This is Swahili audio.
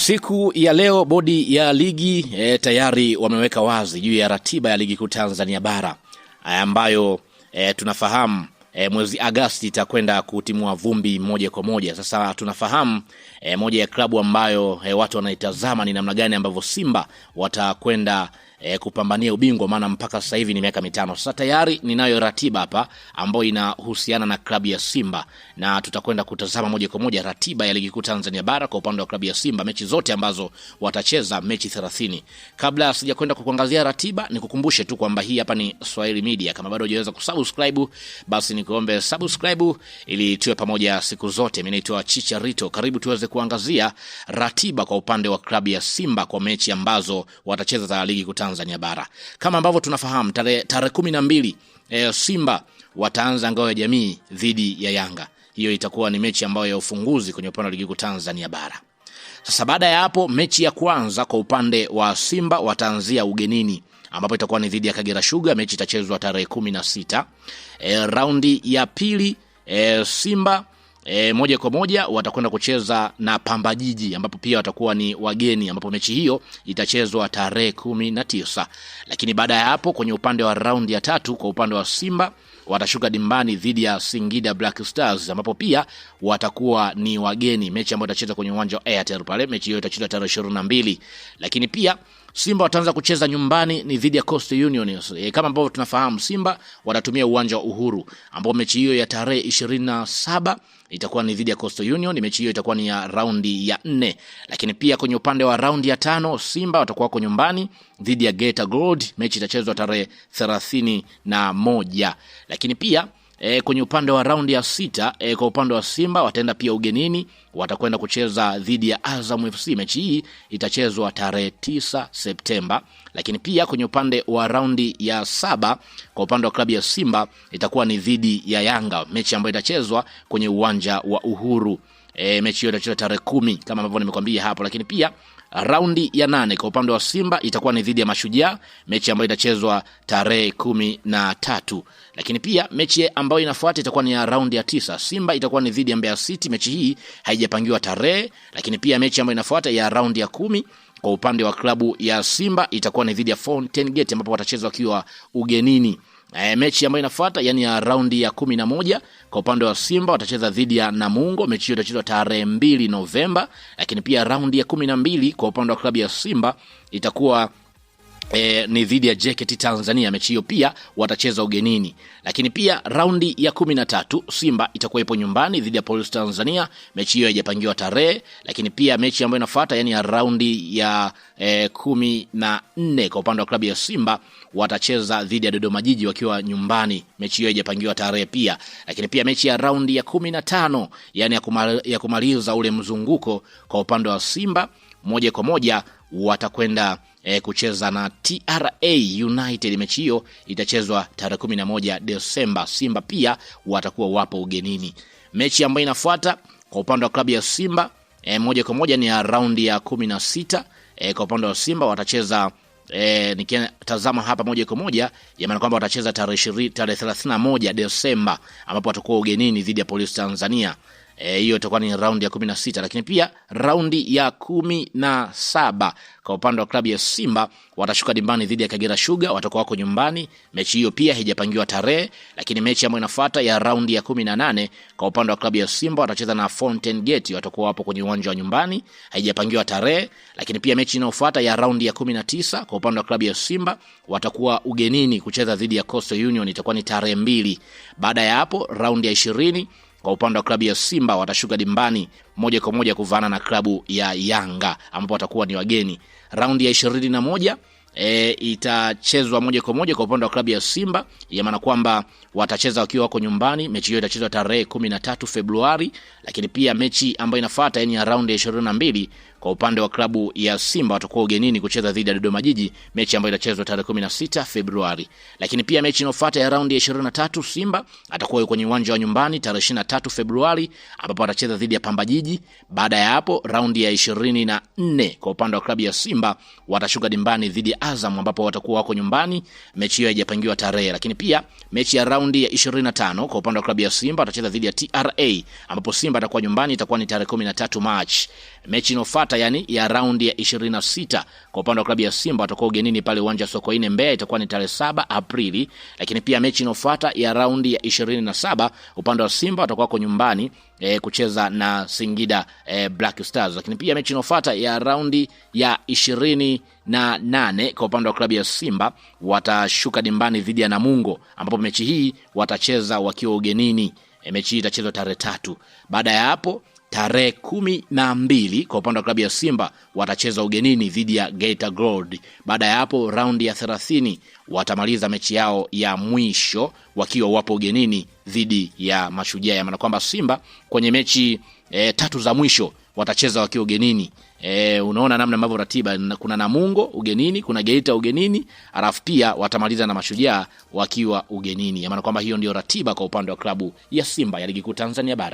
Siku ya leo bodi ya ligi tayari wameweka wazi juu ya ratiba ya ligi kuu Tanzania bara ambayo tunafahamu mwezi Agosti itakwenda kutimua vumbi moja kwa moja. Sasa tunafahamu moja ya klabu ambayo watu wanaitazama ni namna gani ambavyo Simba watakwenda kupambania ubingwa, maana mpaka sasa hivi ni miaka 5. Sasa tayari ninayo ratiba hapa ambayo inahusiana na klabu ya Simba, na tutakwenda kutazama moja kwa moja ratiba ya ligi kuu Tanzania bara kwa upande wa klabu ya Simba, mechi zote ambazo watacheza, mechi 30. Kabla sijakwenda kukuangazia ratiba, nikukumbushe tu kwamba hii hapa ni Swahili Media. Kama bado hujaweza kusubscribe, basi nikuombe subscribe ili tuwe pamoja siku zote. Mimi naitwa Chicharito. Karibu tuweze kuangazia ratiba kwa upande wa klabu ya Simba kwa mechi ambazo watacheza za ligi kuu Tanzania bara. Kama ambavyo tunafahamu tarehe 12 Simba wataanza ngao ya jamii dhidi ya Yanga. Hiyo itakuwa ni mechi ambayo ya ufunguzi kwenye upande wa ligi kuu Tanzania bara. Sasa baada ya hapo, mechi ya kwanza kwa upande wa Simba wataanzia ugenini, ambapo itakuwa ni dhidi ya Kagera Sugar. Mechi itachezwa tarehe 16. Raundi ya pili Simba moja kwa moja watakwenda kucheza na Pamba Jiji, ambapo pia watakuwa ni wageni, ambapo mechi hiyo itachezwa tarehe 19. Lakini baada ya hapo, kwenye upande wa raundi ya tatu kwa upande wa Simba watashuka dimbani dhidi ya Singida Black Stars, ambapo pia watakuwa ni wageni, mechi ambayo itachezwa kwenye uwanja wa Airtel pale. Mechi hiyo itachezwa tarehe 22. Lakini pia Simba wataanza kucheza nyumbani ni dhidi ya Coastal Union. Kama ambavyo tunafahamu, Simba watatumia uwanja wa Uhuru, ambapo mechi hiyo ya tarehe 27 itakuwa ni dhidi ya Coastal Union. Mechi hiyo itakuwa ni ya raundi ya 4. Lakini pia kwenye upande wa raundi ya 5 Simba watakuwa kwa nyumbani dhidi ya Geita Gold. Mechi itachezwa tarehe 31. Lakini pia kwenye upande wa raundi ya 6 kwa upande wa Simba wataenda pia ugenini, watakwenda kucheza dhidi ya Azam FC. Mechi hii itachezwa tarehe 9 Septemba. Lakini pia kwenye upande wa raundi ya 7 kwa upande wa klabu ya Simba itakuwa ni dhidi ya Yanga, mechi ambayo itachezwa kwenye uwanja wa Uhuru. Mechi hiyo itachezwa tarehe 10 kama ambavyo nimekwambia hapo. Lakini pia raundi ya 8 kwa upande wa Simba itakuwa ni dhidi ya Mashujaa, mechi ambayo itachezwa tarehe 13. Lakini pia mechi ambayo inafuata itakuwa ni ya raundi ya 9. Simba itakuwa ni dhidi ya Mbeya City, mechi hii haijapangiwa tarehe. Lakini pia mechi ambayo inafuata ya raundi ya 10 kwa upande wa klabu ya Simba itakuwa ni dhidi ya Fountain Gate, ambapo watacheza wakiwa ugenini. Mechi ambayo inafuata yani ya raundi ya 11 kwa upande wa Simba watacheza dhidi ya Namungo, mechi hiyo itachezwa tarehe 2 Novemba. Lakini pia raundi ya 12 kwa upande wa klabu ya Simba itakuwa ni dhidi ya JKT Tanzania, mechi hiyo pia watacheza ugenini. Lakini pia raundi ya 13 Simba itakuwa ipo nyumbani dhidi ya Police Tanzania, mechi hiyo haijapangiwa tarehe. Lakini pia mechi ambayo inafuata yani ya raundi ya 14 kwa upande wa klabu ya Simba watacheza dhidi ya Dodoma Jiji wakiwa nyumbani, mechi hiyo haijapangiwa tarehe pia. Lakini pia mechi ya raundi ya 15 yani ya kumaliza ule mzunguko kwa upande wa Simba moja kwa moja watakwenda kucheza na TRA United. Mechi hiyo itachezwa tarehe 11 Desemba. Simba pia watakuwa wapo ugenini. Mechi ambayo inafuata kwa upande wa klabu ya Simba moja kwa moja ni ya raundi ya 16. Kwa upande wa Simba watacheza nikitazama hapa moja kwa moja, maana kwamba watacheza tarehe 31 Desemba, ambapo watakuwa ugenini dhidi ya Police Tanzania. Hiyo itakuwa ni raundi ya 16. Lakini pia raundi ya 17 kwa upande wa klabu ya Simba watashuka dimbani dhidi ya Kagera Sugar, watakuwa wako nyumbani, mechi hiyo pia haijapangiwa tarehe. Lakini mechi ambayo inafuata ya raundi ya 18 kwa upande wa klabu ya Simba watacheza na Fountain Gate, watakuwa wapo kwenye uwanja wa nyumbani, haijapangiwa tarehe. Lakini pia mechi inayofuata ya raundi ya 19 kwa upande wa klabu ya Simba watakuwa ugenini kucheza dhidi ya Coastal Union, itakuwa ni tarehe 2. Baada ya hapo raundi ya 20 kwa upande wa klabu ya Simba watashuka dimbani moja kwa moja kuvana na klabu ya Yanga, ambapo watakuwa ni wageni. Raundi ya 21 itachezwa moja kwa moja kwa upande wa klabu ya Simba, maana kwamba watacheza wakiwa wako nyumbani, mechi hiyo itachezwa tarehe 13 Februari. Lakini pia mechi ambayo inafuata yani ya raundi ya 22 kwa upande wa klabu ya Simba watakuwa ugenini kucheza dhidi ya Dodoma Jiji, mechi ambayo itachezwa tarehe 16 Februari. Lakini pia mechi inayofuata ya raundi ya 23 Simba atakuwa kwenye uwanja wa nyumbani tarehe 23 Februari, ambapo atacheza dhidi ya Pamba Jiji. Baada ya hapo raundi ya 24 kwa upande wa klabu ya Simba watashuka dimbani dhidi ya Azam, ambapo watakuwa wako nyumbani, mechi hiyo haijapangiwa tarehe. Lakini pia mechi ya raundi ya 25 kwa upande wa klabu ya Simba watacheza dhidi ya TRA, ambapo Simba atakuwa nyumbani, itakuwa ni tarehe 13 March. Mechi inayofuata inayofuata yani ya raundi ya 26 kwa upande wa klabu ya Simba watakuwa ugenini pale uwanja Sokoine Mbeya, itakuwa ni tarehe 7 Aprili. Lakini pia mechi inayofuata ya raundi ya 27 upande wa Simba watakuwa kwa nyumbani kucheza na Singida Black Stars. Lakini pia mechi inayofuata ya raundi ya 28 kwa upande wa klabu ya Simba watashuka dimbani dhidi ya Namungo, ambapo mechi hii watacheza wakiwa ugenini. Mechi hii itachezwa tarehe 3. Baada ya hapo tarehe 12 kwa upande wa klabu ya Simba watacheza ugenini dhidi ya Geita Gold. Baada ya hapo raundi ya 30 watamaliza mechi yao ya mwisho wakiwa wapo ugenini dhidi ya Mashujaa. Ya maana kwamba Simba kwenye mechi 3 za mwisho watacheza wakiwa ugenini. Unaona namna ambavyo ratiba, kuna Namungo ugenini, kuna Geita ugenini, alafu pia watamaliza na Mashujaa wakiwa ugenini. Ya maana kwamba hiyo ndio ratiba kwa upande wa klabu ya Simba ya Ligi Kuu Tanzania Bara.